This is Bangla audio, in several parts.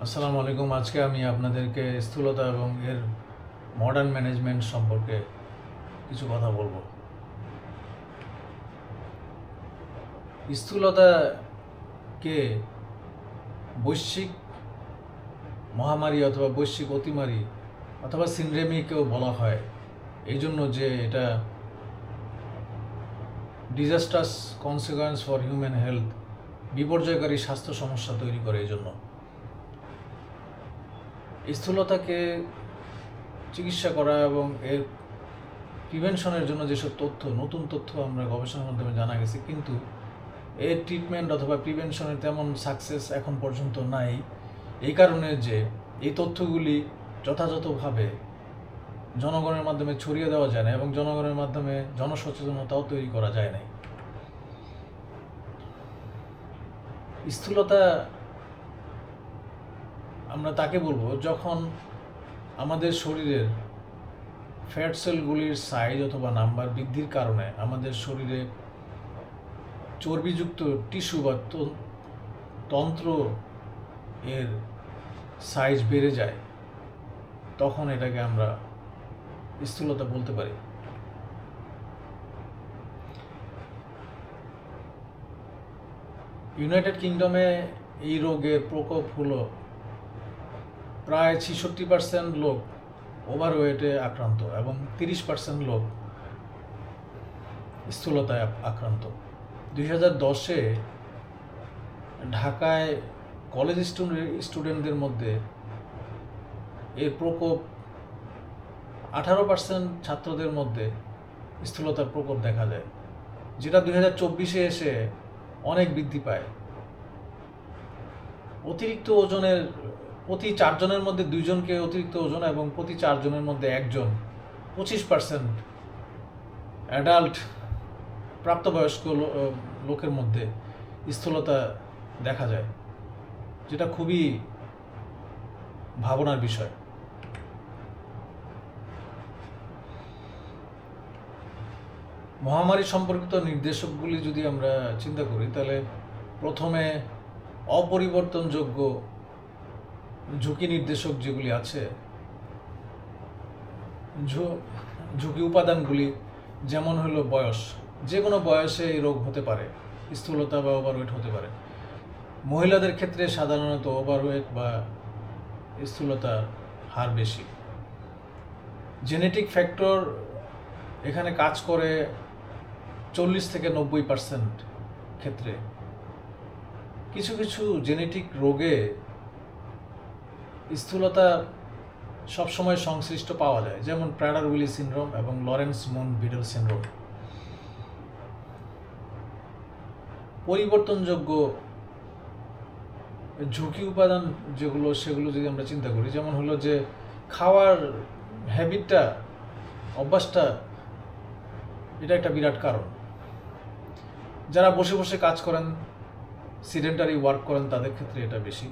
আসসালামু আলাইকুম। আজকে আমি আপনাদেরকে স্থূলতা এবং এর মডার্ন ম্যানেজমেন্ট সম্পর্কে কিছু কথা বলবো। স্থূলতাকে বৈশ্বিক মহামারী অথবা বৈশ্বিক অতিমারী অথবা সিন্ড্রেমিকেও বলা হয়, এই জন্য যে এটা disastrous consequence for human health, বিপর্যয়কারী স্বাস্থ্য সমস্যা তৈরি করে। এই জন্য স্থূলতাকে চিকিৎসা করা এবং এর প্রিভেনশনের জন্য যেসব নতুন তথ্য আমরা গবেষণার মাধ্যমে জানা গেছে, কিন্তু এর ট্রিটমেন্ট অথবা প্রিভেনশনের তেমন সাকসেস এখন পর্যন্ত নাই। এই কারণে যে এই তথ্যগুলি যথাযথভাবে জনগণের মাধ্যমে ছড়িয়ে দেওয়া যায় না এবং জনগণের মাধ্যমে জনসচেতনতাও তৈরি করা যায় নাই। স্থূলতা আমরা তাকে বলবো যখন আমাদের শরীরের ফ্যাট সেলগুলির সাইজ অথবা নাম্বার বৃদ্ধির কারণে আমাদের শরীরে চর্বিযুক্ত টিস্যু বা তন্ত্র এর সাইজ বেড়ে যায়, তখন এটাকে আমরা স্থূলতা বলতে পারি। ইউনাইটেড কিংডমে এই রোগের প্রকোপ হলো প্রায় 66% লোক ওভারওয়েটে আক্রান্ত এবং 30% লোক স্থূলতায় আক্রান্ত। 2010-এ ঢাকায় কলেজ স্টুডেন্টদের মধ্যে এর প্রকোপ 18% ছাত্রদের মধ্যে স্থূলতার প্রকোপ দেখা যায়, যেটা 2024-এ এসে অনেক বৃদ্ধি পায়। অতিরিক্ত ওজনের প্রতি 4 জনের মধ্যে 2 জনকে অতিরিক্ত ওজন এবং প্রতি 4 জনের মধ্যে 1 জন 25% অ্যাডাল্ট প্রাপ্তবয়স্ক লোকের মধ্যে স্থূলতা দেখা যায়, যেটা খুবই ভাবনার বিষয়। মহামারী সম্পর্কিত নির্দেশকগুলি যদি আমরা চিন্তা করি, তাহলে প্রথমে অপরিবর্তনযোগ্য ঝুঁকি নির্দেশক যেগুলি আছে, ঝুঁকি উপাদানগুলি যেমন হলো বয়স, যে কোনো বয়সে এই রোগ হতে পারে, স্থূলতা বা ওভারওয়েট হতে পারে। মহিলাদের ক্ষেত্রে সাধারণত ওভারওয়েট বা স্থূলতার হার বেশি। জেনেটিক ফ্যাক্টর এখানে কাজ করে 40 থেকে 90% ক্ষেত্রে। কিছু কিছু জেনেটিক রোগে স্থূলতা সবসময় সংশ্লিষ্ট পাওয়া যায়, যেমন প্র্যাডার-উইলি সিনড্রোম এবং লরেন্স মুন বিডল সিনড্রোম। পরিবর্তনযোগ্য ঝুঁকি উপাদান সেগুলো যদি আমরা চিন্তা করি, যেমন হলো যে খাওয়ার হ্যাবিটটা, অভ্যাসটা, এটা একটা বিরাট কারণ। যারা বসে বসে কাজ করেন, সিডেন্টারি ওয়ার্ক করেন, তাদের ক্ষেত্রে এটা বেশি।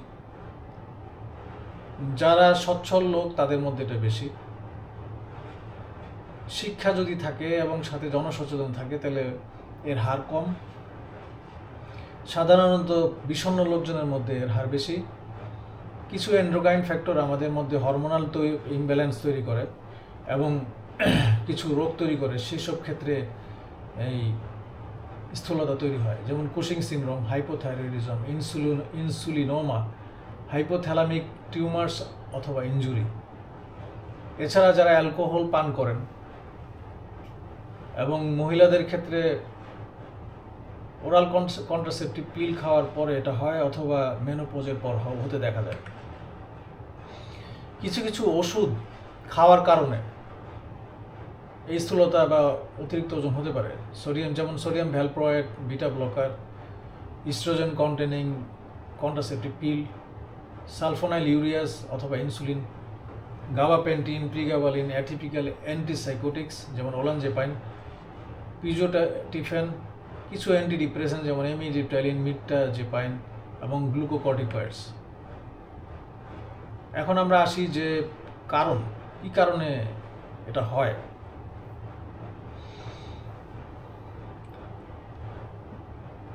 যারা সচ্ছল লোক, তাদের মধ্যে এটা বেশি। শিক্ষা যদি থাকে এবং সাথে জনসচেতন থাকে, তাহলে এর হার কম। সাধারণত বিষণ্ণ লোকজনের মধ্যে এর হার বেশি। কিছু এন্ডোক্রাইন ফ্যাক্টর আমাদের মধ্যে হরমোনাল ইমব্যালেন্স তৈরি করে এবং কিছু রোগ তৈরি করে, সেসব ক্ষেত্রে এই স্থূলতা তৈরি হয়, যেমন Cushing syndrome, hypothyroidism, insulinoma, hypothalamic tumours অথবা ইনজুরি। এছাড়া যারা অ্যালকোহল পান করেন এবং মহিলাদের ক্ষেত্রে ওরাল কন্ট্রাসেপটিভ পিল খাওয়ার পরে এটা হয়, অথবা মেনোপজের পর হতে দেখা যায়। কিছু কিছু ওষুধ খাওয়ার কারণে এই স্থূলতা বা অতিরিক্ত ওজন হতে পারে। যেমন sodium valproate, beta blocker, oestrogen containing contraceptive pill, sulfonylureas ইউরিয়াস অথবা insulin, gabapentin, pregabalin, atypical antipsychotics যেমন ওলানজেপাইন, পিজোটিফেন, কিছু অ্যান্টিডিপ্রেসেন্ট যেমন এমিডিপ্টাইলিন, মিডটাজেপাইন এবং গ্লুকোকর্টিকয়েডস। এখন আমরা আসি যে কী কারণে এটা হয়।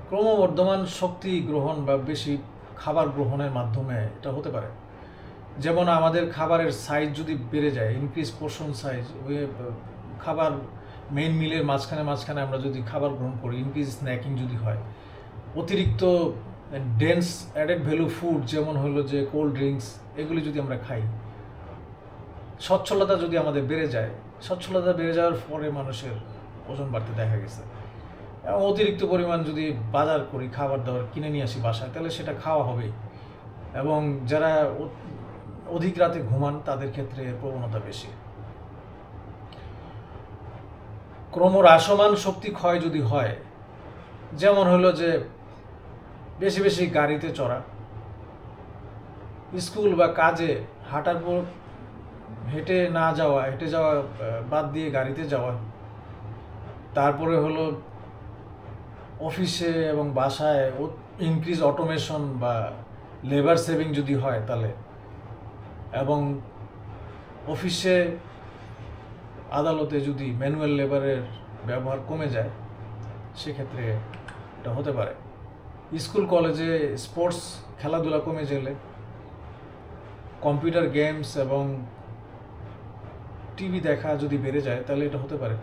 ক্রমবর্ধমান শক্তি গ্রহণ বা বেশি খাবার গ্রহণের মাধ্যমে এটা হতে পারে। যেমন আমাদের খাবারের সাইজ যদি বেড়ে যায়, ইনক্রিজ পোর্শন সাইজ, ওই খাবার মেইন মিলের মাঝখানে মাঝখানে আমরা যদি খাবার গ্রহণ করি, ইনক্রিজ স্ন্যাকিং যদি হয়, অতিরিক্ত ডেন্স অ্যাডেড ভ্যালু ফুড যেমন হলো যে কোল্ড ড্রিঙ্কস, এগুলি যদি আমরা খাই, সচ্ছলতা যদি আমাদের বেড়ে যায়, সচ্ছলতা বেড়ে যাওয়ার পরে মানুষের ওজন বাড়তে দেখা গেছে। এবং অতিরিক্ত পরিমাণ যদি বাজার করি, খাবার দাবার কিনে নিয়ে আসি বাসায়, তাহলে সেটা খাওয়া হবেই। এবং যারা অধিক রাতে ঘুমান তাদের ক্ষেত্রে এর প্রবণতা বেশি। ক্রমহ্রাসমান শক্তি ক্ষয় যদি হয়, যেমন হলো যে বেশি বেশি গাড়িতে চড়া, স্কুল বা কাজে হাঁটার পর হেঁটে যাওয়া বাদ দিয়ে গাড়িতে যাওয়া, তারপরে হলো অফিসে এবং বাসায় ইনক্রিজ অটোমেশন বা লেবার সেভিং যদি হয় তাহলে, এবং অফিসে আদালতে যদি ম্যানুয়াল লেবারের ব্যবহার কমে যায়, সেক্ষেত্রে এটা হতে পারে। স্কুল কলেজে স্পোর্টস খেলাধুলা কমে গেলে, কম্পিউটার গেমস এবং টিভি দেখা যদি বেড়ে যায়, তাহলে এটা হতে পারে।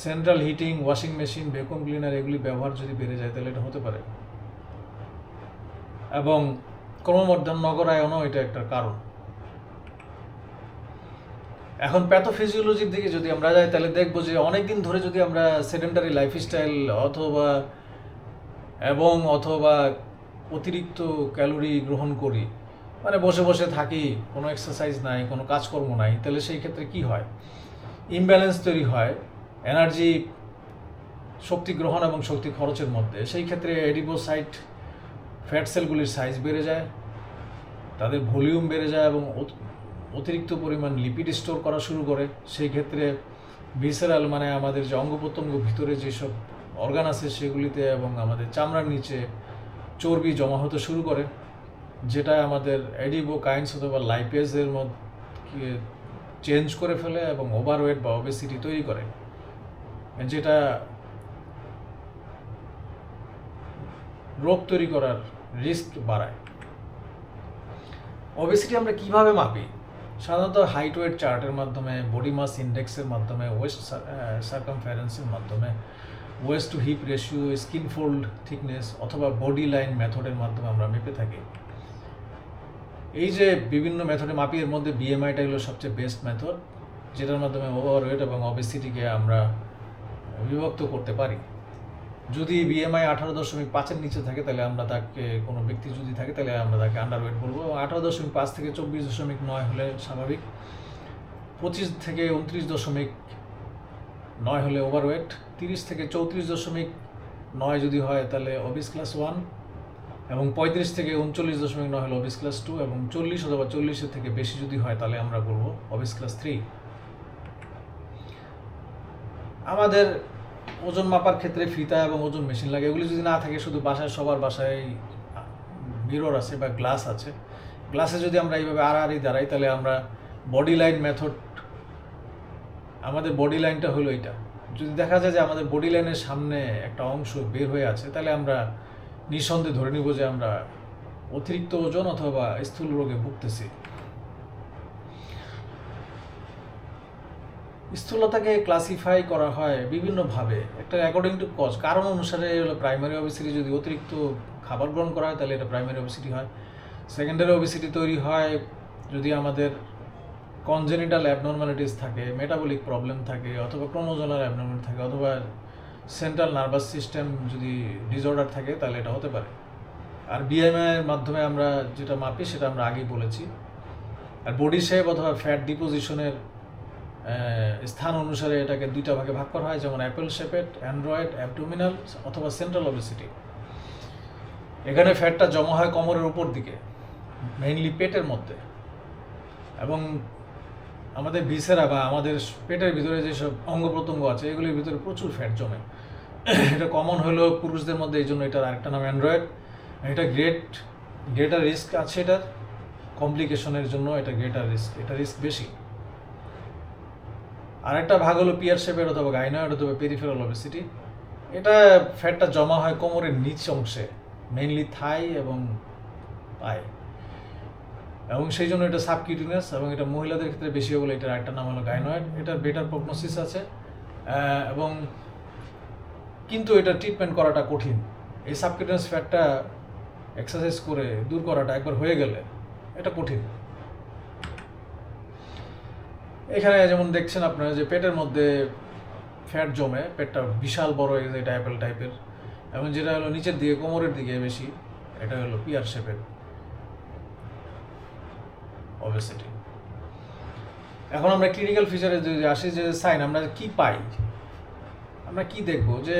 Central heating, washing machine, vacuum cleaner এগুলি ব্যবহার যদি বেড়ে যায়, তাহলে এটা হতে পারে। এবং ক্রমবর্ধমান নগরায়নও এটা একটা কারণ। এখন প্যাথোফিজিওলজির দিকে যদি আমরা যাই, তাহলে দেখবো যে অনেকদিন ধরে যদি আমরা সেডেন্টারি লাইফস্টাইল অথবা অতিরিক্ত ক্যালোরি গ্রহণ করি, মানে বসে বসে থাকি, কোনো এক্সারসাইজ নাই, কোনো কাজকর্ম নাই, তাহলে সেই ক্ষেত্রে কি হয়? ইমব্যালেন্স তৈরি হয় এনার্জি, শক্তি গ্রহণ এবং শক্তি খরচের মধ্যে। সেই ক্ষেত্রে এডিপোসাইট ফ্যাট সেলগুলির সাইজ বেড়ে যায়, তাদের ভলিউম বেড়ে যায় এবং অতিরিক্ত পরিমাণ লিপিড স্টোর করা শুরু করে। সেই ক্ষেত্রে ভিসেরাল, মানে আমাদের যে অঙ্গ প্রত্যঙ্গ ভিতরে যেসব অর্গান আছে সেগুলিতে এবং আমাদের চামড়ার নিচে চর্বি জমা হতে শুরু করে, যেটা আমাদের এডিপোকাইন্স অথবা লাইপেজের মধ্যে চেঞ্জ করে ফেলে এবং ওভারওয়েট বা ওবেসিটি তৈরি করে, যেটা রোগ তৈরি করার রিস্ক বাড়ায়। ওবেসিটি আমরা কিভাবে মাপি? সাধারণত হাইট ওয়েট চার্টের মাধ্যমে, বডি মাস ইন্ডেক্সের মাধ্যমে, ওয়েস্ট সার্কামফারেন্সের মাধ্যমে, waist to hip ratio, skin fold thickness অথবা বডি লাইন মেথডের মাধ্যমে আমরা মেপে থাকি। এই যে বিভিন্ন মেথডে মাপি, এর মধ্যে বিএমআইটা হলো সবচেয়ে বেস্ট মেথড, যেটার মাধ্যমে ওভারওয়েট এবং ওবেসিটিকে আমরা বিভক্ত করতে পারি। যদি বিএমআই 18.5-এর নিচে থাকে, তাহলে আমরা তাকে, কোনো ব্যক্তি যদি থাকে, তাহলে আমরা তাকে আন্ডারওয়েট বলবো। 18.5 থেকে 24.9 হলে স্বাভাবিক, 25 থেকে 29.9 হলে ওভারওয়েট, 30 থেকে 34.9 যদি হয় তাহলে ওবিস ক্লাস 1, এবং 35 থেকে 39.9 হলে ওবিস ক্লাস 2, এবং 40 অথবা 40-এর থেকে বেশি যদি হয় তাহলে আমরা বলবো ওবিস ক্লাস 3। আমাদের ওজন মাপার ক্ষেত্রে ফিতা এবং ওজন মেশিন লাগে। এগুলি যদি না থাকে, শুধু সবার বাসায় মিরর আছে বা গ্লাস আছে, গ্লাসে যদি আমরা এইভাবে আড়াআড়ি দাঁড়াই, তাহলে আমরা বডি লাইন মেথড, আমাদের বডি লাইনটা হলো এটা। যদি দেখা যায় যে আমাদের বডি লাইনের সামনে একটা অংশ বের হয়ে আছে, তাহলে আমরা নিঃসন্দেহে ধরে নিব যে আমরা অতিরিক্ত ওজন অথবা স্থূল রোগে ভুগতেছি। স্থূলতাকে ক্লাসিফাই করা হয় বিভিন্নভাবে, একটা অ্যাকর্ডিং টু কজ, কারণ অনুসারে হলো প্রাইমারি ওবেসিটি। যদি অতিরিক্ত খাবার গ্রহণ করা হয় তাহলে এটা প্রাইমারি ওবেসিটি হয়। সেকেন্ডারি ওবেসিটি তৈরি হয় যদি আমাদের কনজেনিটাল অ্যাবনর্মালিটিস থাকে, মেটাবলিক প্রবলেম থাকে, অথবা ক্রোমোজোনাল অ্যাবনর্মালিটি থাকে, অথবা সেন্ট্রাল নার্ভাস সিস্টেম যদি ডিসঅর্ডার থাকে, তাহলে এটা হতে পারে। আর বিএমআইয়ের মাধ্যমে আমরা যেটা মাপি সেটা আমরা আগেই বলেছি। আর বডি শেপ অথবা ফ্যাট ডিপোজিশনের স্থান অনুসারে এটাকে দুইটা ভাগে ভাগ করা হয়, যেমন অ্যাপেল শেপেড, অ্যান্ড্রয়েড, অ্যাবডোমিনাল অথবা সেন্ট্রাল ওবেসিটি। এখানে ফ্যাটটা জমা হয় কোমরের উপর দিকে, মেইনলি পেটের মধ্যে, এবং আমাদের ভিসেরা বা আমাদের পেটের ভিতরে যেসব অঙ্গ প্রত্যঙ্গ আছে এগুলির ভিতরে প্রচুর ফ্যাট জমে। এটা কমন হলো পুরুষদের মধ্যে, এই জন্য এটার আরেকটা নাম অ্যান্ড্রয়েড। এটা গ্রেটার রিস্ক আছে, এটার কমপ্লিকেশনের জন্য এটা গ্রেটার রিস্ক, এটা রিস্ক বেশি। আরেকটা ভাগ হলো পিয়ার শেপের অথবা গাইনয়েড অথবা পেরিফেরাল ওবেসিটি। এটা ফ্যাটটা জমা হয় কোমরের নিচ অংশে, মেইনলি থাই এবং পায়ে। এবং সেই জন্য এটা সাবকিউটিনিয়াস, এবং এটা মহিলাদের ক্ষেত্রে বেশি বলে এটার একটা নাম হলো গাইনয়েড। এটার বেটার প্রগনোসিস আছে, এবং কিন্তু এটা ট্রিটমেন্ট করাটা কঠিন। এই সাবকিউটিনিয়াস ফ্যাটটা এক্সারসাইজ করে দূর করাটা একবার হয়ে গেলে এটা কঠিন। এখানে যেমন দেখছেন আপনারা যে পেটের মধ্যে ফ্যাট জমে, পেটটা বিশাল বড় হয়ে যায়, এটা অ্যাপেল টাইপের, এবং যেটা হলো নিচের দিকে কোমরের দিকে বেশি, এটা হলো পিয়ার শেপের ওবেসিটি। এখন আমরা ক্লিনিক্যাল ফিচারে যদি আসি, যে সাইন আমরা কি পাই, আমরা কি দেখব, যে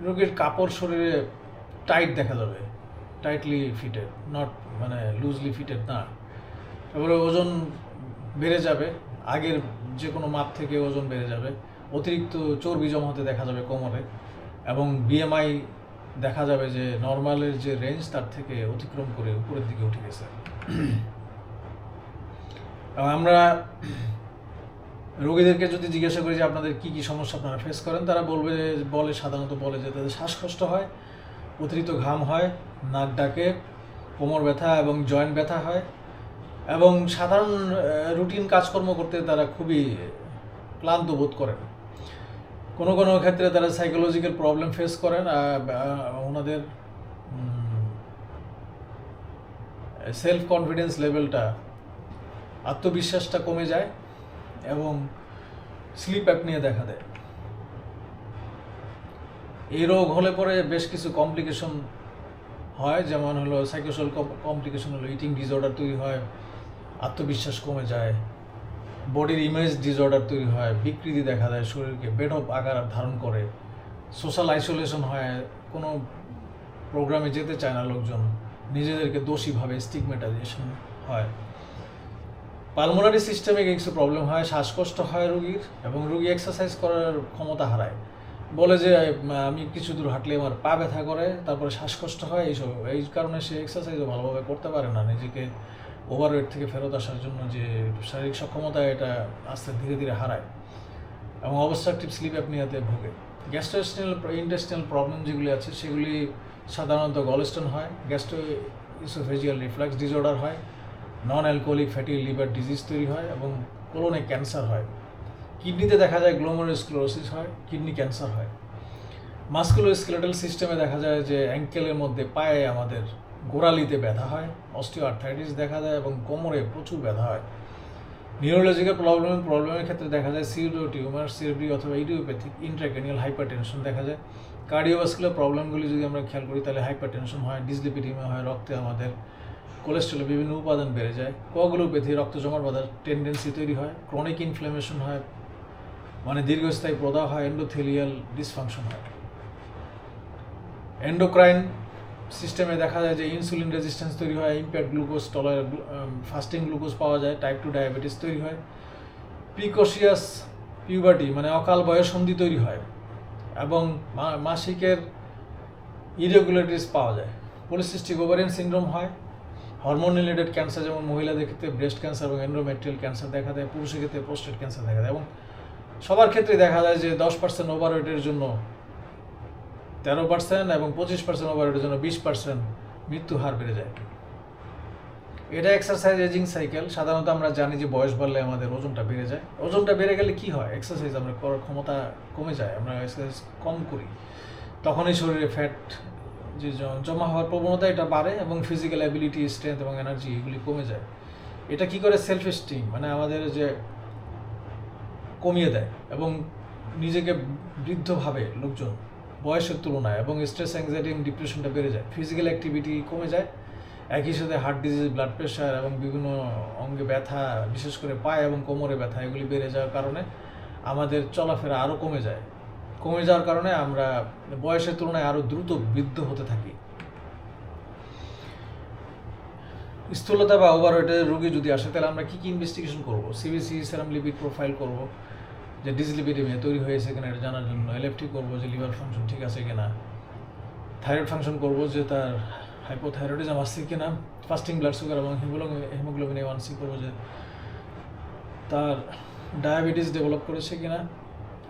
রোগীর কাপড় শরীরে টাইট দেখা যাবে, টাইটলি ফিটেড, নট মানে লুজলি ফিটেড না। তারপরে ওজন বেড়ে যাবে, আগের যে কোনো মাপ থেকে ওজন বেড়ে যাবে, অতিরিক্ত চর্বি জমা হতে দেখা যাবে কোমরে, এবং বিএমআই দেখা যাবে যে নর্মালের যে রেঞ্জ তার থেকে অতিক্রম করে উপরের দিকে উঠে গেছে। এবং আমরা রোগীদেরকে যদি জিজ্ঞাসা করি যে আপনাদের কী কী সমস্যা আপনারা ফেস করেন, তারা সাধারণত বলে যে তাদের শ্বাসকষ্ট হয়, অতিরিক্ত ঘাম হয়, নাক ডাকে, কোমর ব্যথা এবং জয়েন্ট ব্যথা হয়, এবং সাধারণ রুটিন কাজকর্ম করতে তারা খুবই ক্লান্ত বোধ করেন। কোনো কোনো ক্ষেত্রে তারা সাইকোলজিক্যাল প্রবলেম ফেস করেন, ওনাদের সেলফ কনফিডেন্স লেভেলটা, আত্মবিশ্বাসটা কমে যায়, এবং স্লিপ অ্যাপনিয়া দেখা দেয়। এই রোগ হলে পরে বেশ কিছু কমপ্লিকেশন হয়, যেমন হলো সাইকোসোশাল কমপ্লিকেশন হলো ইটিং ডিসঅর্ডার তৈরি হয়, আত্মবিশ্বাস কমে যায়, বডির ইমেজ ডিসঅর্ডার তৈরি হয়, বিকৃতি দেখা দেয়, শরীরকে বেঢপ আকার ধারণ করে, সোশ্যাল আইসোলেশন হয়, কোনো প্রোগ্রামে যেতে চায় না লোকজন, নিজেদেরকে দোষীভাবে স্টিগমেটাইজেশন হয়, পালমোনারি সিস্টেমে কিছু প্রবলেম হয়, শ্বাসকষ্ট হয় রোগীর, এবং রোগী এক্সারসাইজ করার ক্ষমতা হারায়, বলে যে আমি কিছু দূর হাঁটলে আমার পা ব্যথা করে, তারপরে শ্বাসকষ্ট হয়, এই কারণে সে এক্সারসাইজও ভালোভাবে করতে পারে না, নিজেকে ওভারওয়েট থেকে ফেরত আসার জন্য যে শারীরিক সক্ষমতা এটা আস্তে ধীরে ধীরে হারায়, এবং অবস্ট্রাকটিভ স্লিপ অ্যাপনিয়াতে ভোগে। ইন্টেস্টিনাল প্রবলেম যেগুলি আছে সেগুলি সাধারণত গলস্টোন হয়, গ্যাস্ট্রোইসোফেজিয়াল রিফ্লাক্স ডিসঅর্ডার হয়, non alcoholic fatty liver disease তৈরি হয়, এবং কোলনে ক্যান্সার হয়। কিডনিতে দেখা যায় গ্লোমেরুলোস্ক্লেরোসিস হয়, কিডনি ক্যান্সার হয়। মাসকুলোস্কেলেটাল সিস্টেমে দেখা যায় যে অ্যাঙ্কেলের মধ্যে, পায়ে আমাদের গোড়ালিতে ব্যথা হয়, অস্টিওআর্থাইটিস দেখা যায়, এবং কোমরে প্রচুর ব্যথা হয়। নিউরোলজিক্যাল প্রবলেমের ক্ষেত্রে দেখা যায় সিউডো টিউমার, সিরবি অথবা ইডিওপ্যাথিক ইন্ট্রাক্রেনিয়াল হাইপারটেনশন দেখা যায়। কার্ডিওভাস্কুলার প্রবলেমগুলি যদি আমরা খেয়াল করি তাহলে হাইপারটেনশন হয়, ডিসলিপিডিমিয়া হয়, রক্তে আমাদের কোলেস্ট্রলের বিভিন্ন উপাদান বেড়ে যায়, কোয়াগুলোপ্যাথি রক্ত জমাট বাঁধার টেন্ডেন্সি তৈরি হয়, ক্রনিক ইনফ্ল্যামেশন হয়, মানে দীর্ঘস্থায়ী প্রদাহ হয়, এন্ডোথেলিয়াল ডিসফাংশন হয়। এন্ডোক্রাইন সিস্টেমে দেখা যায় যে ইনসুলিন রেজিস্ট্যান্স তৈরি হয়, ইম্পেয়ার্ড গ্লুকোজ ফাস্টিং গ্লুকোজ পাওয়া যায়, টাইপ 2 ডায়াবেটিস তৈরি হয়, প্রিকশিয়াস পিউবার্টি মানে অকাল বয়ঃসন্ধি তৈরি হয়, এবং মাসিকের ইরেগুলারিটিস পাওয়া যায়, পলিসিস্টিক ওভারিয়ান সিনড্রোম হয়, হরমোন রিলেটেড ক্যান্সার যেমন মহিলাদের ক্ষেত্রে ব্রেস্ট ক্যান্সার এবং এন্ডোমেট্রিয়াল ক্যান্সার দেখা দেয়, পুরুষের ক্ষেত্রে প্রোস্টেট ক্যান্সার দেখা দেয়, এবং সবার ক্ষেত্রে দেখা যায় যে 10% ওভারওয়েটের জন্য 13% এবং 25% ওভারওয়েটের জন্য 20% মৃত্যু হার বেড়ে যায়। এটা এক্সারসাইজ এজিং সাইকেল। সাধারণত আমরা জানি যে বয়স বাড়লে আমাদের ওজনটা বেড়ে যায়। ওজনটা বেড়ে গেলে কি হয়, এক্সারসাইজ আমরা করার ক্ষমতা কমে যায়, আমরা এক্সারসাইজ কম করি, তখনই শরীরে ফ্যাট যে জমা হওয়ার প্রবণতা এটা বাড়ে, এবং ফিজিক্যাল অ্যাবিলিটি, স্ট্রেংথ এবং এনার্জি এগুলি কমে যায়। এটা কি করে, সেলফ এস্টিম মানে আমাদের যে কমিয়ে দেয়, এবং নিজেকে বৃদ্ধভাবে লোকজন বয়সের তুলনায়, এবং স্ট্রেস, অ্যাংজাইটি এবং ডিপ্রেশনটা বেড়ে যায়, ফিজিক্যাল অ্যাক্টিভিটি কমে যায়, একই সাথে হার্ট ডিজিজ, ব্লাড প্রেশার এবং বিভিন্ন অঙ্গে ব্যথা, বিশেষ করে পায়ে এবং কোমরে ব্যথা এগুলি বেড়ে যাওয়ার কারণে আমাদের চলাফেরা আরও কমে যায়। কমে যাওয়ার কারণে আমরা বয়সের তুলনায় আরও দ্রুত বৃদ্ধ হতে থাকি। স্থূলতা বা ওভারওয়েটের রোগী যদি আসে তাহলে আমরা কী কী ইনভেস্টিগেশন করবো? সিবিসি, সেরাম লিপিড প্রোফাইল করব, যে ডিসলিপিডিমিয়া তৈরি হয়েছে কিনা এটা জানার জন্য, এলএফটি করবো যে লিভার ফাংশন ঠিক আছে কিনা, থাইরয়েড ফাংশন করবো যে তার হাইপোথাইরয়েডিজম আসছে কিনা, ফাস্টিং ব্লাড সুগার এবং হিমোগ্লোবিন A1C করবো যে তার ডায়াবেটিস ডেভেলপ করেছে কিনা,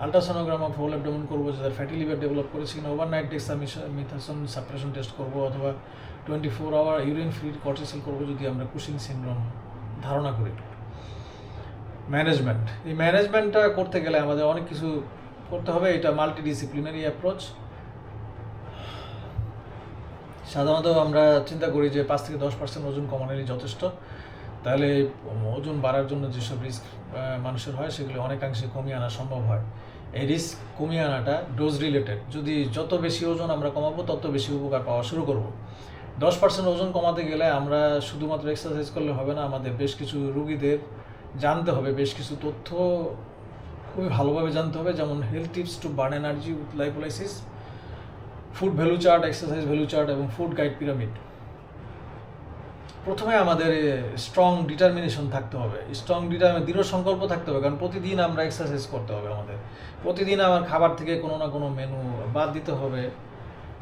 আলট্রাসোনোগ্রাম অফ হোল অ্যাবডোমেন করবো, যাদের ফ্যাটি লিভার ডেভেলপ করেছে কিনা, ওভারনাইট ডেক্সামিথাসোন সাপ্রেশন টেস্ট করবো, অথবা 24 আওয়ার ইউরিন ফ্রি কর্টিসল করবো যদি আমরা কুশিং সিনড্রোম ধারণা করি। ম্যানেজমেন্ট, এই ম্যানেজমেন্টটা করতে গেলে আমাদের অনেক কিছু করতে হবে। এটা মাল্টিডিসিপ্লিনারি অ্যাপ্রোচ। সাধারণত আমরা চিন্তা করি যে 5 থেকে 10% ওজন কমানোরই যথেষ্ট, তাহলে ওজন বাড়ার জন্য যেসব রিস্ক মানুষের হয় সেগুলো অনেকাংশে কমিয়ে আনা সম্ভব হয়। এই রিস্ক কমিয়ে আনাটা ডোজ রিলেটেড। যদি যত বেশি ওজন আমরা কমাবো তত বেশি উপকার পাওয়া শুরু করব। 10% ওজন কমাতে গেলে আমরা শুধুমাত্র এক্সারসাইজ করলে হবে না, আমাদের বেশ কিছু রুগীদের জানতে হবে, বেশ কিছু তথ্য খুবই ভালোভাবে জানতে হবে, যেমন health tips to burn energy with lipolysis, food value chart, exercise value chart এবং ফুড গাইড পিরামিড। প্রথমে আমাদের স্ট্রং ডিটারমিনেশন থাকতে হবে, দৃঢ় সংকল্প থাকতে হবে, কারণ প্রতিদিন আমরা এক্সারসাইজ করতে হবে। আমাদের প্রতিদিন আমার খাবার থেকে কোনো না কোনো মেনু বাদ দিতে হবে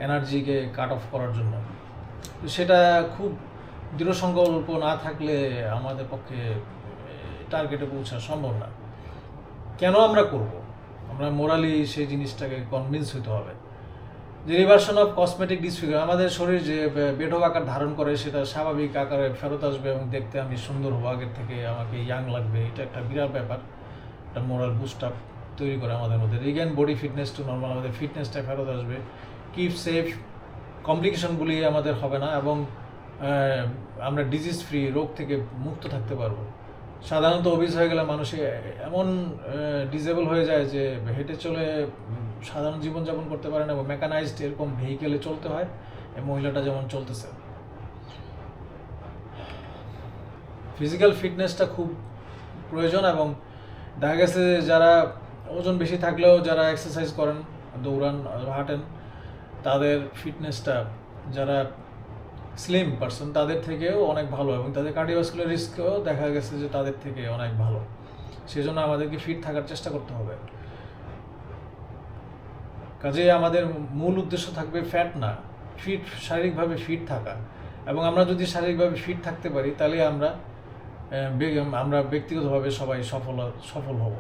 এনার্জিকে কাট অফ করার জন্য। তো সেটা খুব দৃঢ় সংকল্প না থাকলে আমাদের পক্ষে টার্গেটে পৌঁছানো সম্ভব না। কেন আমরা করব? আমরা মোরালি সেই জিনিসটাকে কনভিন্স হতে হবে যে রিভার্সন অফ কসমেটিক ডিসফিগার, আমাদের শরীর যে বেঢপ আকার ধারণ করে সেটা স্বাভাবিক আকারে ফেরত আসবে এবং দেখতে আমি সুন্দর হবো, আগের থেকে আমাকে ইয়াং লাগবে। এটা একটা বিরাট ব্যাপার, একটা মোরাল বুস্ট আপ তৈরি করে আমাদের মধ্যে। Regain body fitness to normal, আমাদের ফিটনেসটা ফেরত আসবে। কিপ সেফ, কমপ্লিকেশনগুলি আমাদের হবে না এবং আমরা ডিজিজ ফ্রি, রোগ থেকে মুক্ত থাকতে পারবো। সাধারণত অবিজ হয়ে গেলে মানুষ এমন ডিজেবল হয়ে যায় যে হেঁটে চলে সাধারণ জীবনযাপন করতে পারে না এবং মেকানাইজড এরকম ভেহিকেলে চলতে হয়, এই মহিলাটা যেমন চলতেছে। ফিজিক্যাল ফিটনেসটা খুব প্রয়োজন এবং দেখা গেছে যারা ওজন বেশি থাকলেও যারা এক্সারসাইজ করেন, দৌড়ান, হাঁটেন, তাদের ফিটনেসটা, যারা স্লিম পারসন তাদের থেকেও অনেক ভালো এবং তাদের কার্ডিওভাস্কুলার রিস্কও দেখা গেছে যে তাদের থেকে অনেক ভালো। সেজন্য আমাদেরকে ফিট থাকার চেষ্টা করতে হবে। কাজেই আমাদের মূল উদ্দেশ্য থাকবে ফ্যাট না, ফিট, শারীরিকভাবে ফিট থাকা। এবং আমরা যদি শারীরিকভাবে ফিট থাকতে পারি তাহলে আমরা ব্যক্তিগতভাবে সবাই সফল হব।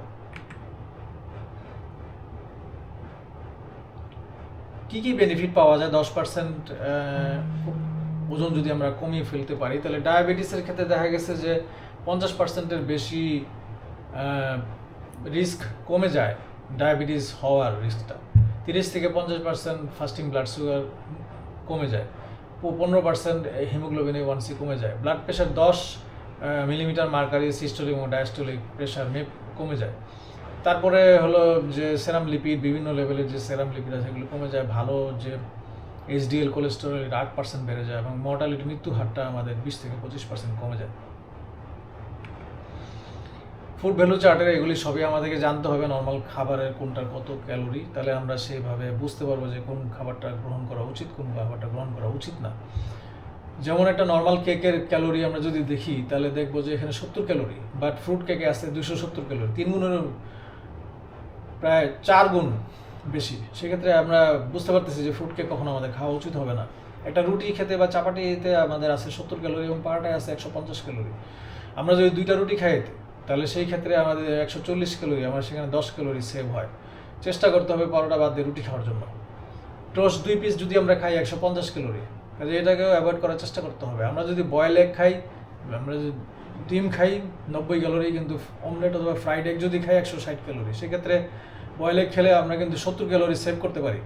কি বেনিফিট পাওয়া যায় 10% ওজন যদি আমরা কমিয়ে ফেলতে পারি? তাহলে ডায়াবেটিসের ক্ষেত্রে দেখা গেছে যে 50%-এর বেশি রিস্ক কমে যায়। ডায়াবেটিস হওয়ার রিস্কটা 30 থেকে 50% ফাস্টিং ব্লাড সুগার কমে যায়, 15% হিমোগ্লোবিন A1C কমে যায়, blood pressure 10 millimetre mercury systolic এবং ডায়াস্টোলিক প্রেশার কমে যায়। তারপরে হলো যে সেরাম লিপিড, বিভিন্ন লেভেলের যে সেরাম লিপিড আছে সেগুলো কমে যায়। ভালো যে HDL কোলেস্টেরল 8% বেড়ে যায় এবং মর্টালিটি, মৃত্যু হারটা আমাদের 20 থেকে 25% কমে যায়। ফুড ভ্যালু চার্টের এগুলি সবই আমাদেরকে জানতে হবে, নর্মাল খাবারের কোনটার কত ক্যালোরি, তাহলে আমরা সেইভাবে বুঝতে পারবো যে কোন খাবারটা গ্রহণ করা উচিত, কোন খাবারটা গ্রহণ করা উচিত না। যেমন একটা নর্মাল কেকের ক্যালোরি আমরা যদি দেখি তাহলে দেখবো যে এখানে 70 ক্যালোরি, বাট ফ্রুট কেকে আসছে 270 ক্যালোরি, 3 গুণের প্রায় 4 গুণ বেশি। সেক্ষেত্রে আমরা বুঝতে পারতেছি যে ফ্রুট কেক কখনো আমাদের খাওয়া উচিত হবে না। একটা রুটি খেতে বা চাপাটিতে আমাদের আছে 70 ক্যালোরি এবং পারাটায় আছে 150 ক্যালোরি। আমরা যদি 2টা রুটি খাই তাহলে সেই ক্ষেত্রে আমাদের 140 ক্যালোরি, আমার সেখানে 10 ক্যালোরি সেভ হয়। চেষ্টা করতে হবে পরোটা বাদ দিয়ে রুটি খাওয়ার জন্য। টোস্ট 2 পিস যদি আমরা খাই 150 ক্যালোরি, কাজে এটাকেও অ্যাভয়েড করার চেষ্টা করতে হবে। আমরা যদি বয়েল এগ খাই, আমরা যদি ডিম খাই 90 ক্যালোরি, কিন্তু অমলেট অথবা ফ্রাইড এগ যদি খাই 160 ক্যালোরি। সেক্ষেত্রে বয়েল এগ খেলে আমরা কিন্তু 70 ক্যালোরি সেভ করতে পারি।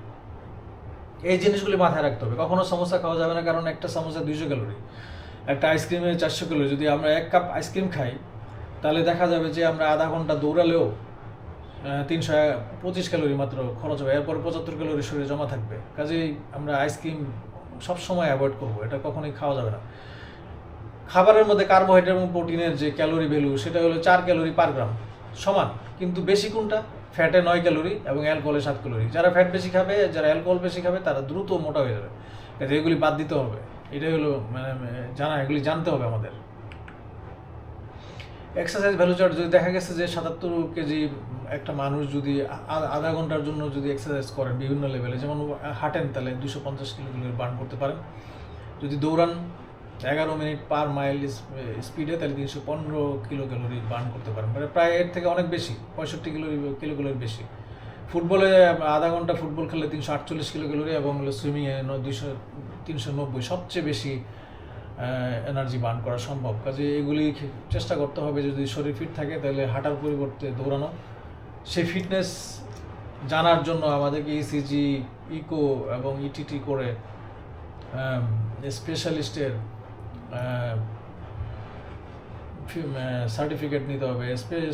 এই জিনিসগুলি মাথায় রাখতে হবে। কখনো সমোসা খাওয়া যাবে না, কারণ একটা সমোসা 200 ক্যালোরি, একটা আইসক্রিমে 400 ক্যালোরি। যদি আমরা 1 কাপ আইসক্রিম খাই তাহলে দেখা যাবে যে আমরা আধা ঘন্টা দৌড়ালেও 325 ক্যালোরি মাত্র খরচ হবে, এরপর 75 ক্যালোরি শরীরে জমা থাকবে। কাজেই আমরা আইসক্রিম সবসময় অ্যাভয়েড করবো, এটা কখনোই খাওয়া যাবে না। খাবারের মধ্যে কার্বোহাইড্রেট এবং প্রোটিনের যে ক্যালোরি ভ্যালু সেটা হলো 4 ক্যালোরি পার গ্রাম সমান, কিন্তু বেশি কোনটা? ফ্যাটে 9 ক্যালোরি এবং অ্যালকোহলে 7 ক্যালোরি। যারা ফ্যাট বেশি খাবে, যারা অ্যালকোহল বেশি খাবে তারা দ্রুত মোটা হয়ে যাবে। এগুলি বাদ দিতে হবে, এটাই হলো এগুলি জানতে হবে আমাদের। এক্সারসাইজ ভ্যালু চার্ট যদি দেখা গেছে যে 77 কেজি একটা মানুষ যদি আধা ঘন্টার জন্য যদি এক্সারসাইজ করেন বিভিন্ন লেভেলে, যেমন হাঁটেন তাহলে 250 কিলোমিটার বার্ন করতে পারেন। যদি দৌড়ান 11 মিনিট পার মাইল স্পিডে তাহলে 315 কিলো ক্যালোরি বার্ন করতে পারেন, মানে প্রায় এর থেকে অনেক বেশি, 65 কিলো ক্যালোরি বেশি। ফুটবলে আধা ঘন্টা ফুটবল খেলে 348 কিলো ক্যালোরি, এবং সুইমিংয়ে 390 সবচেয়ে বেশি এনার্জি বার্ন করা সম্ভব। কাজে এগুলি চেষ্টা করতে হবে, যদি শরীর ফিট থাকে তাহলে হাঁটার পরিবর্তে দৌড়ানো। সেই ফিটনেস জানার জন্য আমাদেরকে ইসিজি, ইকো এবং ইটিটি করে স্পেশালিস্টের সার্টিফিকেট নিতে হবে,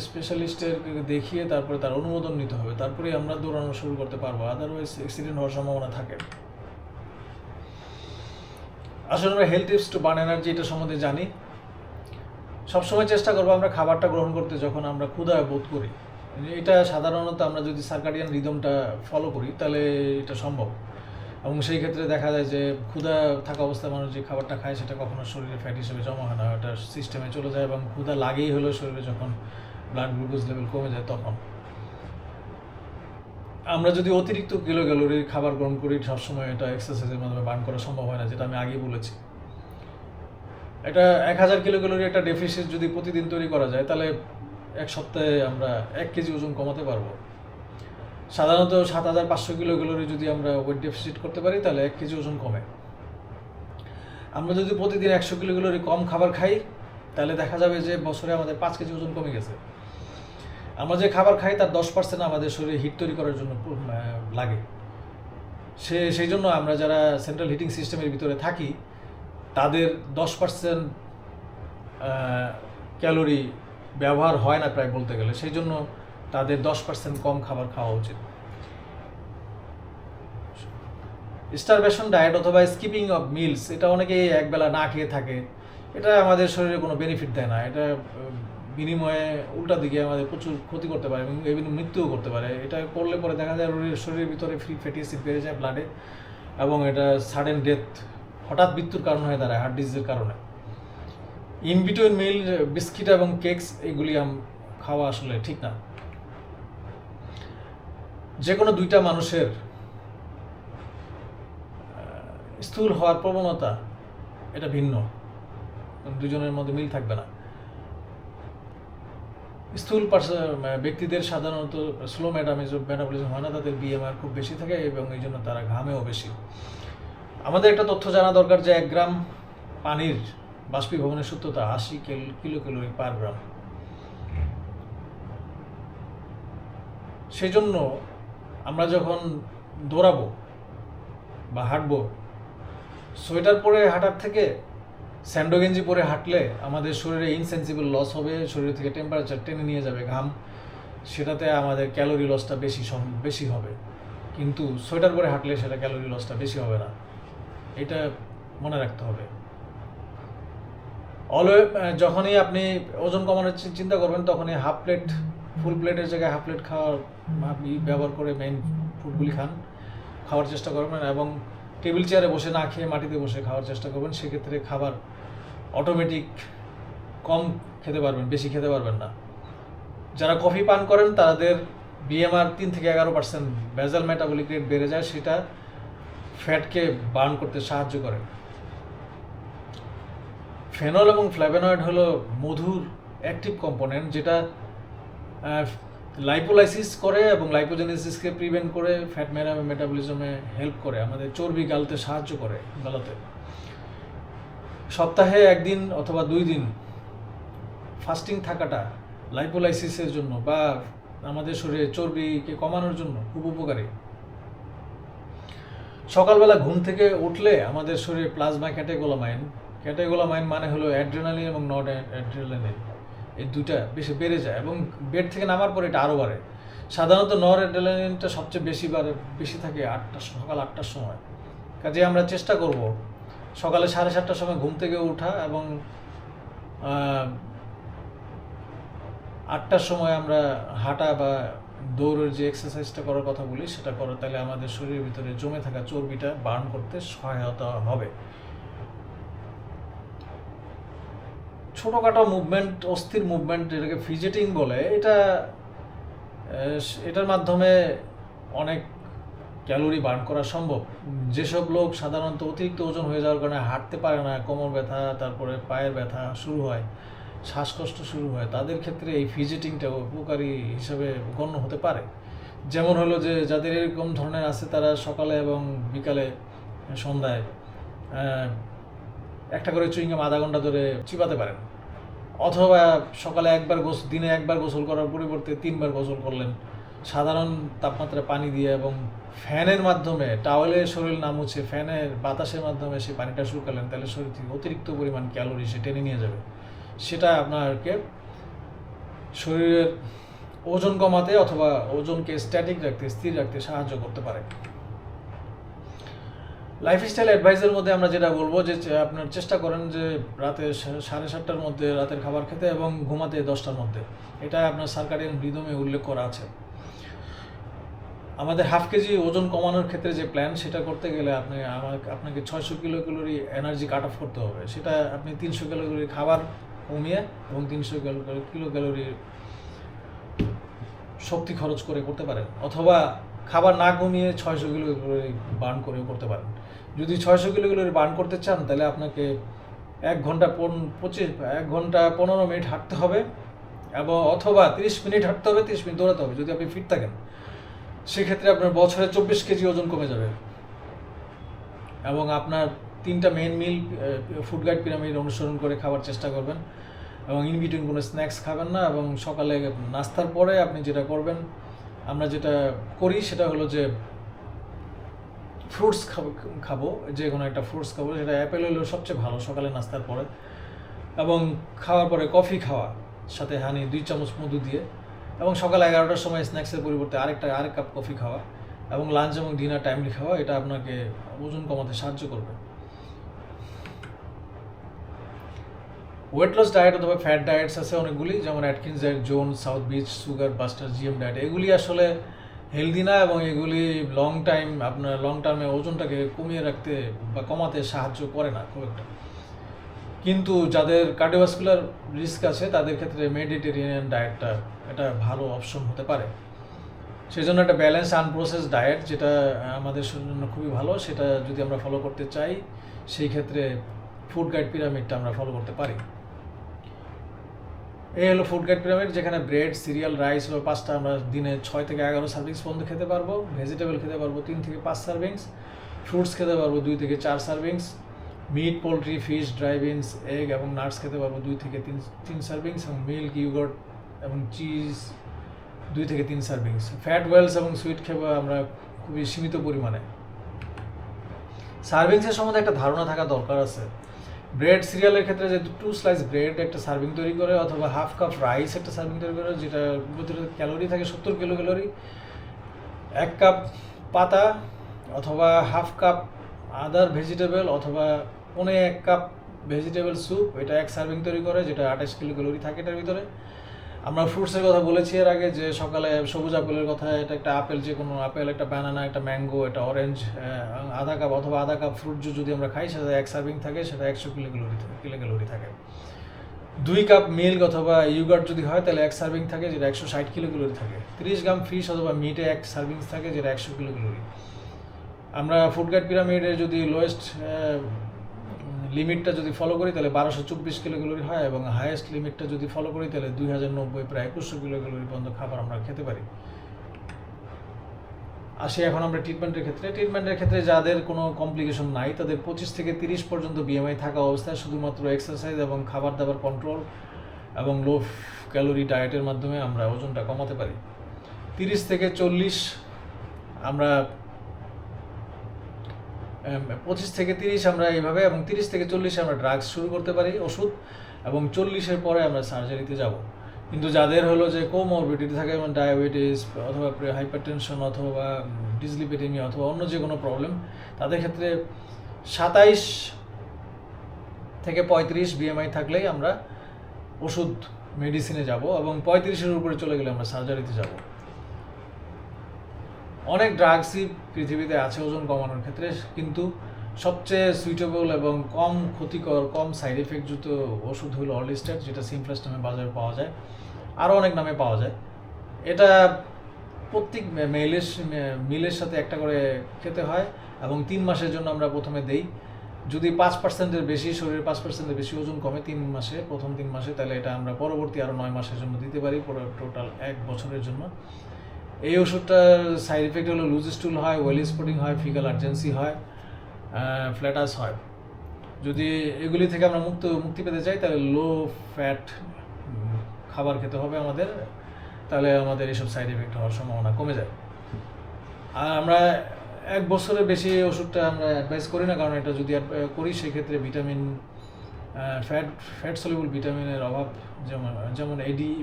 স্পেশালিস্টের দেখিয়ে তারপরে তার অনুমোদন নিতে হবে, তারপরে আমরা দৌড়ানো শুরু করতে পারবো, আদারওয়াইজ অ্যাক্সিডেন্ট হওয়ার সম্ভাবনা থাকে। আসলে আমরা health tips to burn energy এটা সম্বন্ধে জানি। সবসময় চেষ্টা করবো আমরা খাবারটা গ্রহণ করতে যখন আমরা ক্ষুধা বোধ করি। এটা সাধারণত আমরা যদি সার্কাডিয়ান রিদমটা ফলো করি তাহলে এটা সম্ভব, এবং সেই ক্ষেত্রে দেখা যায় যে ক্ষুধা থাকা অবস্থায় মানুষ যে খাবারটা খায় সেটা কখনো শরীরে ফ্যাট হিসেবে জমা হয় না, ওটা সিস্টেমে চলে যায়, এবং ক্ষুধা লাগেই হলো শরীরে যখন ব্লাড গ্লুকোজ লেভেল কমে যায় তখন। আমরা যদি অতিরিক্ত কিলো ক্যালোরির খাবার গ্রহণ করি সবসময় এটা এক্সারসাইজের মাধ্যমে বার্ন করা সম্ভব হয় না, যেটা আমি আগেই বলেছি। এটা 1000 কিলো ক্যালোরি একটা ডেফিসিট যদি প্রতিদিন তৈরি করা যায় তাহলে এক সপ্তাহে আমরা 1 কেজি ওজন কমাতে পারবো। সাধারণত 7500 কিলো ক্যালোরি যদি আমরা ওয়েট ডেফিসিট করতে পারি তাহলে 1 কেজি ওজন কমে। আমরা যদি প্রতিদিন 100 কিলো ক্যালোরি কম খাবার খাই তাহলে দেখা যাবে যে বছরে আমাদের 5 কেজি ওজন কমে গেছে। আমরা যে খাবার খাই তার 10% আমাদের শরীরে হিট তৈরি করার জন্য লাগে। সেই জন্য আমরা যারা সেন্ট্রাল হিটিং সিস্টেমের ভিতরে থাকি তাদের 10% ক্যালোরি ব্যবহার হয় না প্রায় বলতে গেলে, সেই জন্য তাদের 10% কম খাবার খাওয়া উচিত। স্টারভেশন ডায়েট অথবা স্কিপিং অফ মিলস, এটা অনেকেই একবেলা না খেয়ে থাকে, এটা আমাদের শরীরে কোনো বেনিফিট দেয় না। এটা বিনিময়ে উল্টা দিকে আমাদের প্রচুর ক্ষতি করতে পারে এবং even মৃত্যুও করতে পারে। এটা করলে পরে দেখা যায় শরীরের ভিতরে ফ্রি ফ্যাটি অ্যাসিড বেড়ে যায় ব্লাডে, এবং এটা সাডেন ডেথ, হঠাৎ মৃত্যুর কারণ হয়ে দাঁড়ায় হার্ট ডিজিজের কারণে। ইন বিটুইন মিল বিস্কিট এবং কেকস এগুলি খাওয়া আসলে ঠিক না। যে কোনো দুইটা মানুষের স্থূল হওয়ার প্রবণতা এটা ভিন্ন, দুজনের মধ্যে মিল থাকবে না। স্থূল ব্যক্তিদের সাধারণত স্লো মেটাবলিজম হয় না, তাদের বিএমআর খুব বেশি থাকে এবং এই জন্য তারা ঘামেও বেশি। আমাদের একটা তথ্য জানা দরকার যে 1 গ্রাম পানির বাষ্পীভবনের সূত্রতা 80 কিলো ক্যালোরি পার গ্রাম। সেই জন্য আমরা যখন দৌড়াবো বা হাঁটবো, সোয়েটার পরে হাঁটার থেকে স্যান্ডো গেঞ্জি পরে হাঁটলে আমাদের শরীরে ইনসেন্সিবল লস হবে, শরীর থেকে টেম্পারেচার টেনে নিয়ে যাবে ঘাম, সেটাতে আমাদের ক্যালোরি লসটা বেশি হবে। কিন্তু সোয়েটার পরে হাঁটলে সেটা ক্যালোরি লসটা বেশি হবে না, এটা মনে রাখতে হবে। যখনই আপনি ওজন কমানোর চিন্তা করবেন তখনই হাফ প্লেট, ফুল প্লেটের জায়গায় হাফ প্লেট ব্যবহার করে মেইন ফুডগুলি খাওয়ার চেষ্টা করবেন, এবং টেবিল চেয়ারে বসে না খেয়ে মাটিতে বসে খাওয়ার চেষ্টা করবেন। সেক্ষেত্রে খাবার অটোমেটিক কম খেতে পারবেন, বেশি খেতে পারবেন না। যারা কফি পান করেন তাদের বিএমআর 3 থেকে 11% বেজাল মেটাবলিক রেট বেড়ে যায়, সেটা ফ্যাটকে বার্ন করতে সাহায্য করে। ফেনল এবং ফ্ল্যাভোনয়েড হলো মধুর অ্যাক্টিভ কম্পোনেন্ট, যেটা লাইপোলাইসিস করে এবং লাইপোজেনেসিসকে প্রিভেন্ট করে, ফ্যাট মেটাবলিজমে হেল্প করে, আমাদের চর্বি গালতে সাহায্য করে গালাতে। সপ্তাহে 1 দিন অথবা 2 দিন ফাস্টিং থাকাটা লাইপোলাইসিসের জন্য বা আমাদের শরীরে চর্বিকে কমানোর জন্য খুব উপকারী। সকালবেলা ঘুম থেকে উঠলে আমাদের শরীরে প্লাজমা ক্যাটেগোলামাইন মানে হলো অ্যাড্রেনালিন এবং নট অ্যাড্রেনালিন, এই দুইটা বেশি বেড়ে যায়, এবং বেড থেকে নামার পরে এটা আরও বাড়ে। সাধারণত নর অ্যাড্রেনালিনটা সবচেয়ে বেশি থাকে সকাল 8টার সময়। কাজে আমরা চেষ্টা করব সকালে 7:30টার সময় ঘুম থেকে ওঠা, এবং 8টার সময় আমরা হাঁটা বা দৌড়ের যে এক্সারসাইজটা করার কথা বলি সেটা করো, তাহলে আমাদের শরীরের ভিতরে জমে থাকা চর্বিটা বার্ন করতে সহায়তা হবে। ছোটোখাটো মুভমেন্ট, অস্থির মুভমেন্ট, এটাকে ফিজেটিং বলে, এটার মাধ্যমে অনেক ক্যালোরি বার্ন করা সম্ভব। যেসব লোক সাধারণত অতিরিক্ত ওজন হয়ে যাওয়ার কারণে হাঁটতে পারে না, কোমর ব্যথা, তারপরে পায়ের ব্যথা শুরু হয়, শ্বাসকষ্ট শুরু হয়, তাদের ক্ষেত্রে এই ফিজেটিংটা উপকারী হিসেবে গণ্য হতে পারে। যেমন হলো যে যাদের এরকম ধরনের আছে তারা সকালে এবং বিকালে সন্ধ্যায় একটা করে চুইংগাম আধা ঘন্টা ধরে চিবাতে পারেন, অথবা সকালে দিনে একবার গোসল করার পরিবর্তে 3বার গোসল করলেন সাধারণ তাপমাত্রায় পানি দিয়ে, এবং ফ্যানের মাধ্যমে টাওয়েলে শরীর না মুছে ফ্যানের বাতাসের মাধ্যমে সে পানিটা শুকালেন, তাহলে শরীর থেকে অতিরিক্ত পরিমাণ ক্যালোরি সে টেনে নিয়ে যাবে। সেটা আপনাকে শরীরের ওজন কমাতে অথবা ওজনকে স্ট্যাটিক রাখতে, স্থির রাখতে সাহায্য করতে পারে। লাইফস্টাইল অ্যাডভাইসের মধ্যে আমরা যেটা বলবো যে আপনার চেষ্টা করেন যে রাতে 7:30টার মধ্যে রাতের খাবার খেতে এবং ঘুমাতে 10টার মধ্যে। এটা আপনার সার্কাডিয়ান রিদমে উল্লেখ করা আছে। আমাদের হাফ কেজি ওজন কমানোর ক্ষেত্রে যে প্ল্যান, সেটা করতে গেলে আপনাকে 600 কিলোক্যালোরি এনার্জি কাট অফ করতে হবে। সেটা আপনি 300 কিলোক্যালোরি খাবার কমিয়ে এবং 300 কিলোক্যালোরি শক্তি খরচ করে করতে পারেন, অথবা খাবার না কমিয়ে 600 কিলোক্যালোরি বার্ন করেও করতে পারেন। যদি 600 কিলোক্যালোরি বার্ন করতে চান তাহলে আপনাকে 1 ঘন্টা 15 মিনিট হাঁটতে হবে, এবং অথবা 30 মিনিট হাঁটতে হবে, 30 মিনিট দৌড়াতে হবে। যদি আপনি ফিট থাকেন সেক্ষেত্রে আপনার বছরে 24 কেজি ওজন কমে যাবে। এবং আপনার 3টা মেইন মিল ফুড গাইড পিরামিড অনুসরণ করে খাবার চেষ্টা করবেন, এবং ইনবিটুইন কোনো স্ন্যাক্স খাবেন না। এবং সকালে নাস্তার পরে আপনি যেটা করবেন, আমরা যেটা করি সেটা হলো যে ফ্রুটস খাবো, যে কোনো একটা ফ্রুটস খাবো। সেটা অ্যাপেল হলো সবচেয়ে ভালো সকালে নাস্তার পরে, এবং খাওয়ার পরে কফি খাওয়া, সাথে হানি 2 চামচ মধু দিয়ে, এবং সকাল 11টার সময় স্ন্যাক্সের পরিবর্তে আরেক কাপ কফি খাওয়া, এবং লাঞ্চ এবং ডিনার টাইমলি খাওয়া। এটা আপনাকে ওজন কমাতে সাহায্য করবে। ওয়েট লস ডায়েট অথবা ফ্যাট ডায়েটস আছে অনেকগুলি, যেমন Atkins diet, Jones, south beach, sugar buster, GM diet. এগুলি আসলে হেলদি না, এবং এগুলি লং টার্মে ওজনটাকে কমিয়ে রাখতে বা কমাতে সাহায্য করে না খুব একটা। কিন্তু যাদের কার্ডিওভাস্কুলার রিস্ক আছে তাদের ক্ষেত্রে মেডিটেরিয়ান ডায়েটটা এটা ভালো অপশন হতে পারে। সেই জন্য একটা ব্যালেন্স আনপ্রসেস ডায়েট, যেটা আমাদের শরীরের জন্য খুবই ভালো, সেটা যদি আমরা ফলো করতে চাই সেই ক্ষেত্রে ফুড গাইড পিরামিডটা আমরা ফলো করতে পারি। এই হলো ফুড গাইড পিরামিড, যেখানে ব্রেড, সিরিয়াল, রাইস বা পাস্তা আমরা দিনে 6 থেকে 11 সার্ভিংস পর্যন্ত খেতে পারবো। ভেজিটেবল খেতে পারবো 3 থেকে 5 সার্ভিংস। ফ্রুটস খেতে পারবো 2 থেকে 4 servings. Meat, poultry, fish, dry beans, egg এবং নাটস খেতে পারবো 2 থেকে 3 সার্ভিংস, এবং মিল্ক, ইয়োগার্ট এবং চিজ 2 থেকে 3 সার্ভিংস। ফ্যাট, ওয়েলস এবং সুইট খেবো আমরা খুবই সীমিত পরিমাণে। সার্ভিংসের সম্বন্ধে একটা ধারণা থাকা দরকার আছে। ব্রেড, সিরিয়ালের ক্ষেত্রে যে 2 স্লাইস ব্রেড একটা সার্ভিং তৈরি করে, অথবা হাফ কাপ রাইস একটা সার্ভিং তৈরি করে, যেটা ভিতরে ক্যালোরি থাকে 70 কিলোক্যালোরি। 1 কাপ পাতা অথবা হাফ কাপ আদার ভেজিটেবল, অথবা 1 কাপ ভেজিটেবল স্যুপ, এটা 1 সার্ভিং তৈরি করে, যেটা 28 কিলোক্যালোরি থাকে এটার ভিতরে। আমরা ফ্রুটসের কথা বলেছি এর আগে, যে সকালে সবুজ আপেলের কথা, এটা একটা আপেল, যে কোনো আপেল, একটা ব্যানানা, একটা ম্যাঙ্গো, একটা অরেঞ্জ, আধা কাপ অথবা আধা কাপ ফ্রুট জুস যদি আমরা খাই, সেটা 1 সার্ভিং থাকে, সেটা 100 কিলোক্যালোরি থাকে। 2 কাপ মিল্ক অথবা ইয়োগার্ট যদি হয় তাহলে 1 সার্ভিং থাকে, যেটা 160 কিলোক্যালোরি থাকে। 30 গ্রাম ফিশ অথবা মিটে 1 সার্ভিংস থাকে, যেটা 100 কিলোক্যালোরি। আমরা ফুড গাইড পিরামিডে যদি লোয়েস্ট লিমিটটা যদি ফলো করি তাহলে 1224 কিলোক্যালোরি হয়, এবং হাইয়েস্ট লিমিটটা যদি ফলো করি তাহলে 2090 প্রায় 2100 কিলোক্যালোরি পর্যন্ত খাবার আমরা খেতে পারি। আসি এখন আমরা ট্রিটমেন্টের ক্ষেত্রে যাদের কোনো কমপ্লিকেশন নাই তাদের 25 থেকে 30 পর্যন্ত বিএমআই থাকা অবস্থায় শুধুমাত্র এক্সারসাইজ এবং খাবার দাবার কন্ট্রোল এবং লো ক্যালোরি ডায়েটের মাধ্যমে আমরা ওজনটা কমাতে পারি। 30 থেকে 40 আমরা 25 থেকে 30 আমরা এইভাবে, এবং 30 থেকে 40 আমরা ড্রাগস শুরু করতে পারি, ওষুধ, এবং 40-এর পরে আমরা সার্জারিতে যাব। কিন্তু যাদের হলো যে কোমরবিডিটি থাকে, যেমন ডায়াবেটিস অথবা হাইপারটেনশন অথবা ডিসলিপিডেমিয়া অথবা অন্য যে কোনো প্রবলেম, তাদের ক্ষেত্রে 27 থেকে 35 বিএমআই থাকলেই আমরা ওষুধ মেডিসিনে যাব, এবং 35-এর উপরে চলে গেলে আমরা সার্জারিতে যাব। অনেক ড্রাগসই পৃথিবীতে আছে ওজন কমানোর ক্ষেত্রে, কিন্তু সবচেয়ে সুইটেবল এবং কম ক্ষতিকর, কম সাইড এফেক্টযুক্ত ওষুধ হলো অর্লিস্টেট, যেটা সিমপ্লাস নামে বাজারে পাওয়া যায়, আরও অনেক নামে পাওয়া যায়। এটা প্রত্যেক মিলের সাথে একটা করে খেতে হয়, এবং 3 মাসের জন্য আমরা প্রথমে দেই। যদি 5%-এর বেশি, শরীরের 5%-এর বেশি ওজন কমে প্রথম 3 মাসে, তাহলে এটা আমরা পরবর্তী আরও 9 মাসের জন্য দিতে পারি, টোটাল 1 বছরের জন্য। এই ওষুধটার সাইড এফেক্ট হলো লুজ স্টুল হয়, ওয়েল স্পটিং হয়, ফিকাল আর্জেন্সি হয়, ফ্ল্যাটাস হয়। যদি এগুলি থেকে আমরা মুক্তি পেতে চাই তাহলে লো ফ্যাট খাবার খেতে হবে আমাদের, তাহলে আমাদের এইসব সাইড এফেক্ট হওয়ার সম্ভাবনা কমে যায়। আর আমরা 1 বছরের বেশি এই ওষুধটা আমরা অ্যাডভাইস করি না, কারণ এটা যদি করি সেক্ষেত্রে ভিটামিন ফ্যাট সলিউবল ভিটামিনের অভাব, যেমন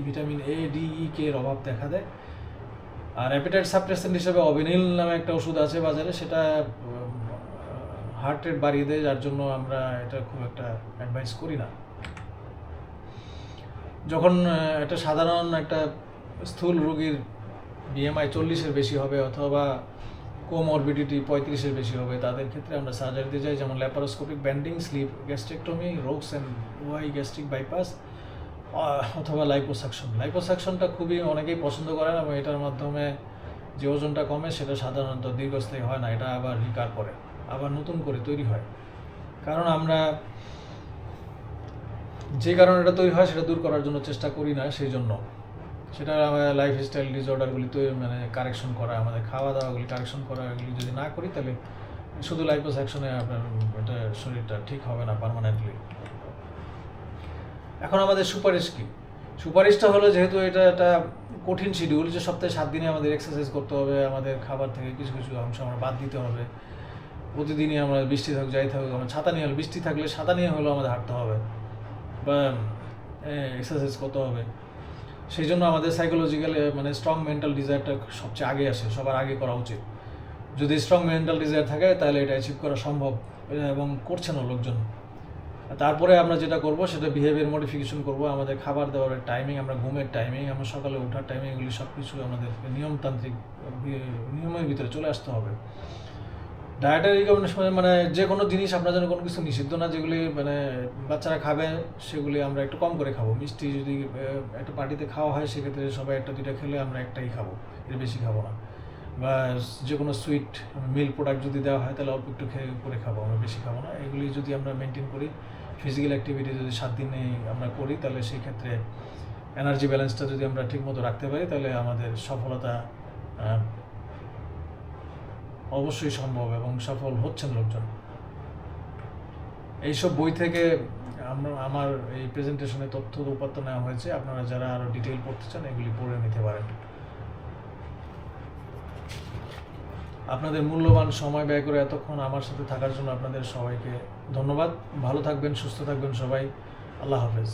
ভিটামিন এ ডি ই কে এর অভাব দেখা দেয়। আর অ্যাপিটাইট সাপ্রেসেন্ট হিসেবে অবিনিল নামে একটা ওষুধ আছে বাজারে, সেটা হার্ট রেট বাড়িয়ে দেয়, যার জন্য আমরা এটা খুব একটা অ্যাডভাইস করি না। যখন একটা সাধারণ একটা স্থূল রোগীর BMI 40-এর বেশি হবে অথবা কোমরবিডিটি 35-এর বেশি হবে, তাদের ক্ষেত্রে আমরা সার্জারিতে যাই, যেমন laparoscopic banding, sleeve gastrectomy, Roux-en-Y gastric bypass অথবা লাইপোসাকশনটা খুবই অনেকেই পছন্দ করেন, এবং এটার মাধ্যমে যে ওজনটা কমে সেটা সাধারণত দীর্ঘস্থায়ী হয় না, এটা আবার রিকার করে, আবার নতুন করে তৈরি হয়। কারণ আমরা যে কারণে এটা তৈরি হয় সেটা দূর করার জন্য চেষ্টা করি না, সেই জন্য সেটা আমাদের লাইফস্টাইল ডিসঅর্ডারগুলি মানে কারেকশন করা, আমাদের খাওয়া দাওয়াগুলি কারেকশন করা, এগুলি যদি না করি তাহলে শুধু লাইপোসাকশনে আপনার এটা শরীরটা ঠিক হবে না পার্মানেন্টলি। এখন আমাদের সুপারিশ কি? সুপারিশটা হলো, যেহেতু এটা একটা কঠিন শিডিউল, যে সপ্তাহে 7 দিনে আমাদের এক্সারসাইজ করতে হবে, আমাদের খাবার থেকে কিছু কিছু অংশ আমরা বাদ দিতে হবে, প্রতিদিনই আমরা বৃষ্টি থাকুক যাই থাকুক আমরা ছাতা নিয়ে বৃষ্টি থাকলে ছাতা নিয়ে হলেও আমাদের হাঁটতে হবে বা এক্সারসাইজ করতে হবে। সেই জন্য আমাদের সাইকোলজিক্যাল মানে স্ট্রং মেন্টাল ডিজায়ারটা সবচেয়ে আগে আসে, সবার আগে করা উচিত। যদি স্ট্রং মেন্টাল ডিজায়ার থাকে তাহলে এটা অ্যাচিভ করা সম্ভব, এবং করছে না লোকজন। তারপরে আমরা যেটা করব সেটা বিহেভিয়ার মডিফিকেশন করব, আমাদের খাবার দাবারের টাইমিং, আমরা ঘুমের টাইমিং, আমরা সকালে ওঠার টাইমিং, এগুলি সব কিছু আমাদের নিয়মের ভিতরে চলে আসতে হবে। ডায়েটারি রিকমেন্ডেশন মানে যে কোনো জিনিস আপনার জন্য কোনো কিছু নিষিদ্ধ না, যেগুলি মানে বাচ্চারা খাবে সেগুলি আমরা একটু কম করে খাবো। মিষ্টি যদি একটা পার্টিতে খাওয়া হয় সেক্ষেত্রে সবাই 1-2টা খেলে আমরা একটাই খাবো, এর বেশি খাবো না। বা যে কোনো সুইট মিল্ক প্রোডাক্ট যদি দেওয়া হয় তাহলে অল্প একটু খেয়ে করে খাবো, আমরা বেশি খাবো না। এগুলি যদি আমরা মেনটেন করি, ফিজিক্যাল অ্যাক্টিভিটি যদি 7 দিনে আমরা করি, তাহলে সেই ক্ষেত্রে এনার্জি ব্যালেন্সটা যদি আমরা ঠিকমতো রাখতে পারি তাহলে আমাদের সফলতা অবশ্যই সম্ভব, এবং সফল হচ্ছেন লোকজন। এইসব বই থেকে আমার এই প্রেজেন্টেশনে তথ্য উপাত্ত নেওয়া হয়েছে, আপনারা যারা আরও ডিটেইল পড়তে চান এগুলি পড়ে নিতে পারেন। আপনাদের মূল্যবান সময় ব্যয় করে এতক্ষণ আমার সাথে থাকার জন্য আপনাদের সবাইকে ধন্যবাদ। ভালো থাকবেন, সুস্থ থাকবেন সবাই। আল্লাহ হাফেজ।